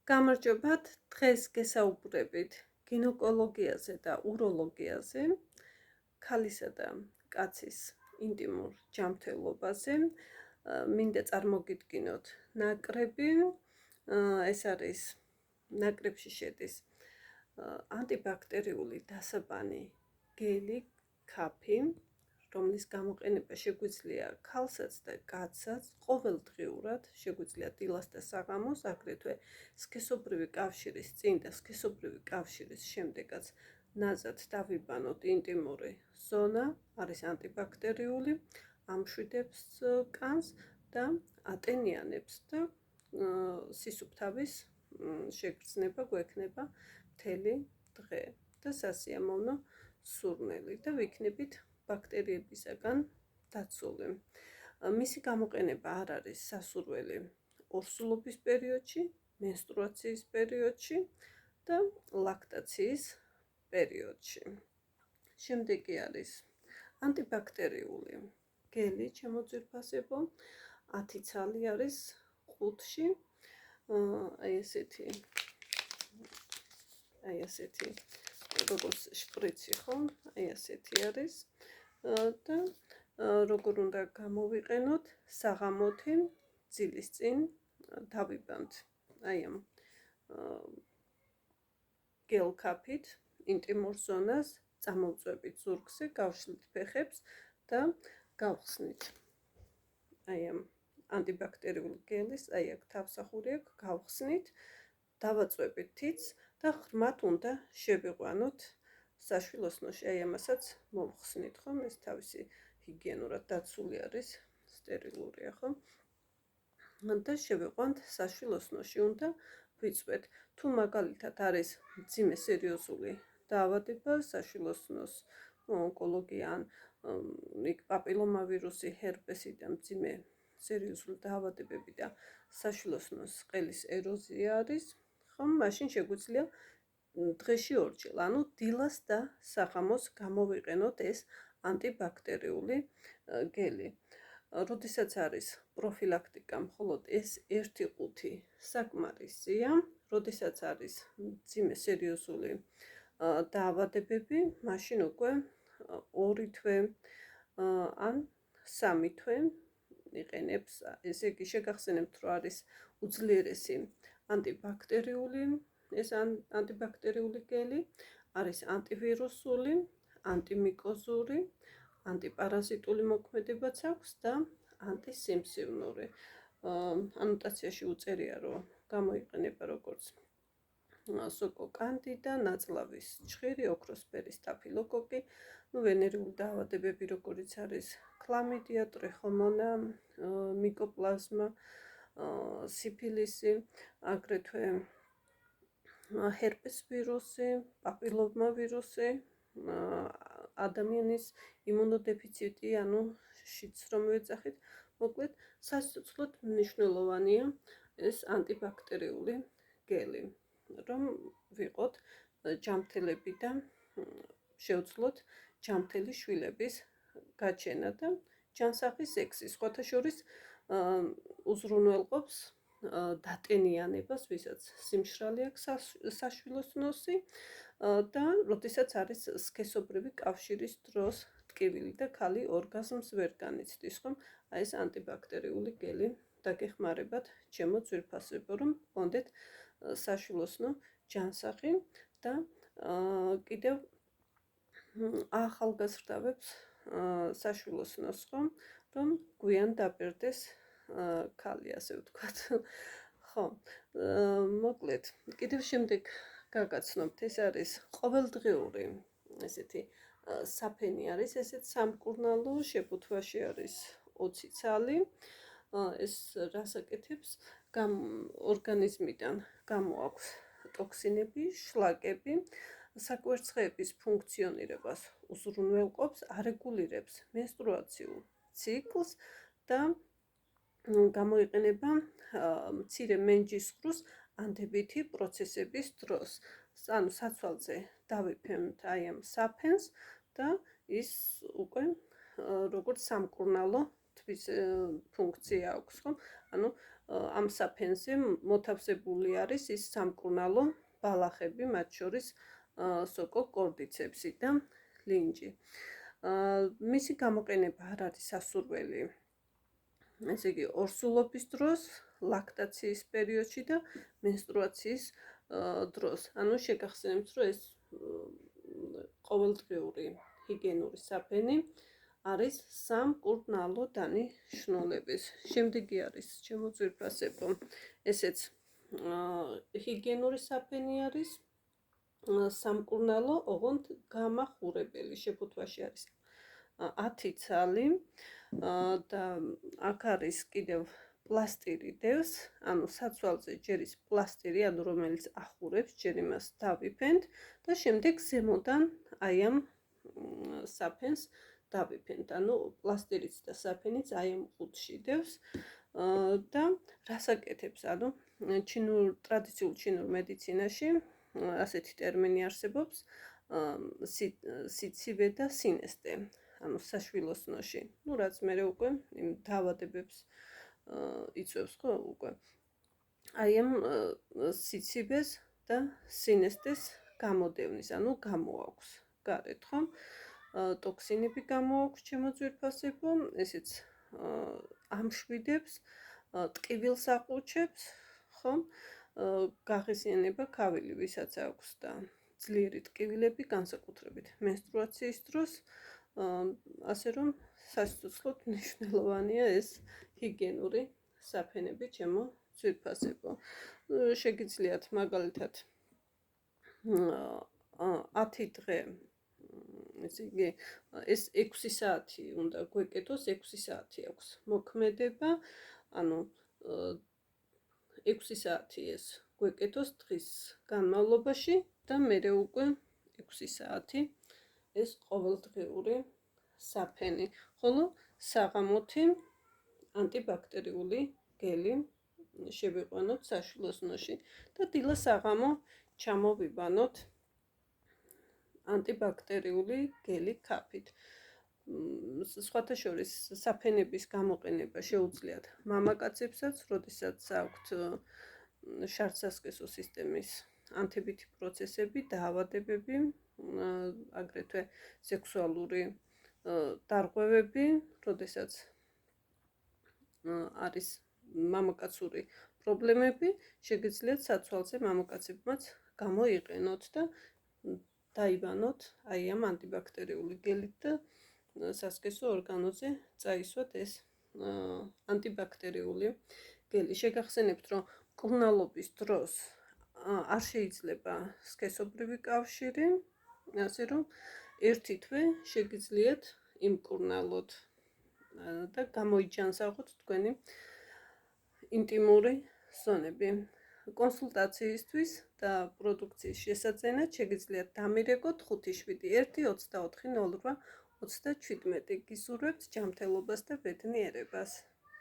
გამარჯობათ, დღეს გესაუბრებით გინეკოლოგიაზე და უროლოგიაზე, ქალისა და კაცის ინტიმურ ჯანმრთელობაზე. მინდა წარმოგიდგინოთ ნაკრები, ეს არის ნაკრებში შედის ანტიბაქტერიული დასაბანი გელი, ქაფი, რომლის გამოყენება შეგვიძლია ქალსაც და კაცსაც ყოველდღიურად, შეგვიძლია დილას და საღამოს, აგრეთვე სქესობრივი კავშირის წინ და სქესობრივი კავშირის შემდეგაც ნაზად დავიბანოთ ინტიმური ზონა, არის ანტიბაქტერიული, ამშვიდებს კანს და ატენიანებს და სისუფთავის შეგრძნება გვექნება მთელი დღე და სასიამოვნო სურნელი და ვიქნებით ბაქტერიებისაგან დაცული. მისი გამოყენება არ არის სასურველი ორსულობის პერიოდში, მენსტრუაციის პერიოდში და ლაქტაციის პერიოდში. შემდეგი არის ანტიბაქტერიული გელი, ჩემო ძვირფასებო, 10 ცალი არის ყუთში, აი ესეთი როგორც შპრიცი, ხო? აი ასეთი არის და როგორ უნდა გამოვიყენოთ საღამოთი ძილის წინ დავიბანთ აი ამ გელქაფით ინტიმურ ზონას, წამოვწვევით ზურგზე, გავშლით ფეხებს და გავხსნით აი ამ ანტიბაქტერიული გელის, აი აქ თავსახური აქვს, გავხსნით, დავაწვევით თითს და ღრმად უნდა შევიყვანოთ საშვილოსნოში, აი ამასაც მოვხსნით, ხო? ეს თავისი ჰიგიენურად დაცული არის, სტერილურია, ხო? და შევიყვანთ საშვილოსნოში, უნდა ვიწვეთ. თუ მაგალითად არის მძიმე სერიოზული დაავადება, საშვილოსნოს ონკოლოგია ან პაპილომავირუსი, ჰერპესი და მძიმე სერიოზული დაავადებები და საშვილოსნოს ყელის ეროზია არის, ხო? მაშინ შეგვიძლია დღეში ორჯერ, ანუ დილას და საღამოს გამოვიყენოთ ეს ანტიბაქტერიული გელი. როდესაც არის პროფილაქტიკა, მხოლოდ ეს ერთი ყუთი საკმარისია, როდესაც არის მძიმე სერიოზული დაავადებები, მაშინ უკვე 2 თვე ან 3 თვე იყენებს, ესე იგი შეგახსენებთ, რომ არის უძლიერესი ანტიბაქტერიული ეს ანტიბაქტერიული გელი, არის ანტივირუსული, ანტიმიკოზური, ანტიპარაზიტული მოქმედებაც აქვს და ანტისიმსივნური. ანოტაციაში უწერია, რომ გამოიყენება როგორც სოკო კანდიდა, ნაწლავის ჩხირი, ოქროსფერი სტაფილოკოკი, ვენერიული დაავადებები, როგორიც არის ქლამიდია, ტრიხომონა, მიკოპლაზმა, სიფილისი, აგრეთვე ჰერპეს ვირუსი, პაპილომავირუსი, ადამიანის იმუნოდეფიციტი, ანუ შიც რომ ვეძახით, მოკლედ სასიცოცხლოდ მნიშვნელოვანია ეს ანტიბაქტერიული გელი, რომ ვიყოთ ჯანმრთელები და შევძლოთ ჯანმრთელი შვილების გაჩენა და ჯანსაღი სექსი. სხვათა შორის უზრუნველყოფს დატენიანებას, ვისაც სიმშრალე აქვს საშვილოსნოსი და როდესაც არის სქესობრივი კავშირის დროს ტკივილი და ქალი ორგაზმს ვერ განიცდის, ხომ? აი ეს ანტიბაქტერიული გელი დაგეხმარებათ, ჩემო ძვირფასებო, რომ გქონდეთ საშვილოსნო ჯანსაღი და კიდევ ახალგაზრდავებს საშვილოსნოს, ხომ? რომ გვიან დაბერდეს ქალი, ასე ვთქვათ. ხო, მოკლედ, კიდევ შემდეგ გაგაცნობთ, ეს არის ყოველდღიური ესეთი საფენი არის, ესეთ სამკურნალო, შეფუთვაში არის 20 ცალი. ეს რას აკეთებს? ორგანიზმიდან გამოაქვს ტოქსინები, შლაკები, საკვერცხეების ფუნქციონირებას უზრუნველყოფს, არეგულირებს მენსტრუაციულ ციკლს და გამოიყენება მცირე მენჯისყრუს ანდებითი პროცესების დროს. ანუ საცვალზე დავიფემთ აი ამ საფენს და ის უკვე როგორც სამკურნალო თვის ფუნქცია აქვს, ხო? ანუ ამ საფენზე მოთავსებული არის ის სამკურნალო ბალახები, მათ შორის სოკო, კორდიცეპსი და ლინჯი. მისი გამოყენება არ არის სასურველი, ესე იგი ორსულობის დროს, ლაქტაციის პერიოდში და მენსტრუაციის დროს. ანუ შეგახსენებთ, რომ ეს ყოველდღიური ჰიგიენური საფენი არის სამკურნალო დანიშნულების. შემდეგი არის ჩემო ძვირფასებო, ესეც ჰიგიენური საფენი არის სამკურნალო, ოღონდ გამახურებელი, შეფუთვაში არის 10 ცალი და აქ არის კიდევ პლასტირი დევს, ანუ საცვალზე ჯერის პლასტირი, ანუ რომელიც ახურებს, ჯერ იმას დავიფენთ და შემდეგ ზემოდან აი ამ საფენს დავიფენთ, ანუ პლასტირიც და საფენიც აი ამ ყუთში დევს და რას აკეთებს, ანუ ტრადიციულ ჩინურ მედიცინაში ასეთი ტერმინი არსებობს, სიცივე და სინესტე, ანუ საშვილოსნოში. Ну, რაც მე უკვე იმ დაავადებებს იწვევს ხო უკვე. აი ამ სიცივეს და სინესტეს გამოდევნის, ანუ გამოაქვს გარეთ, ხო? ტოქსინები გამოაქვს ჩემო ძვირფასებო, ესეც ამშვიდებს, ტკივილს აყუჩებს, ხო? გაღიზიანება ქავილი, ვისაც აქვს და ძლიერი ტკივილები, განსაკუთრებით მენსტრუაციის დროს, ასე რომ სასიცოცხლოდ მნიშვნელოვანია ეს ჰიგიენური საფენები ჩემო ძვირფასებო. შეგიძლიათ მაგალითად 10 დღე, ესე იგი ეს 6 საათი უნდა გვეკეთოს, 6 საათი აქვს მოქმედება, ანუ 6 საათი ეს გვეკეთოს დღის განმავლობაში და მერე უკვე 6 საათი ეს ყოველდღიური საფენი, ხოლო საღამოთი ანტიბაქტერიული გელი შევიყვანოთ საშვილოსნოში და დილა საღამო ჩამოვიბანოთ ანტიბაქტერიული გელი ქაფით. სხვათა შორის საფენების გამოყენება შეუძლიათ მამაკაცებსაც, როდესაც აქვთ შარდსასქესო სისტემის ანთებითი პროცესები, დაავადებები, აგრეთვე სექსუალური დარღვევები, როდესაც არის მამაკაცური პრობლემები, შეგიძლიათ საცვალზე მამაკაცებმაც გამოიყენოთ და დაიბანოთ აი ამ ანტიბაქტერიული გელით და სასქესო ორგანოზე წაისვათ ეს ანტიბაქტერიული გელი. შეგახსენებთ, რომ მკურნალობის დროს არ შეიძლება სქესობრივი კავშირი, ასე რომ ერთი თვე შეგიძლიათ იმკურნალოთ და გამოიჯანსაღოთ თქვენი ინტიმური ზონები. კონსულტაციისთვის და პროდუქციის შესაძენად შეგიძლიათ დამირეკოთ 571 24 08 37. გისურვებთ ჯანმრთელობას და ბედნიერებას.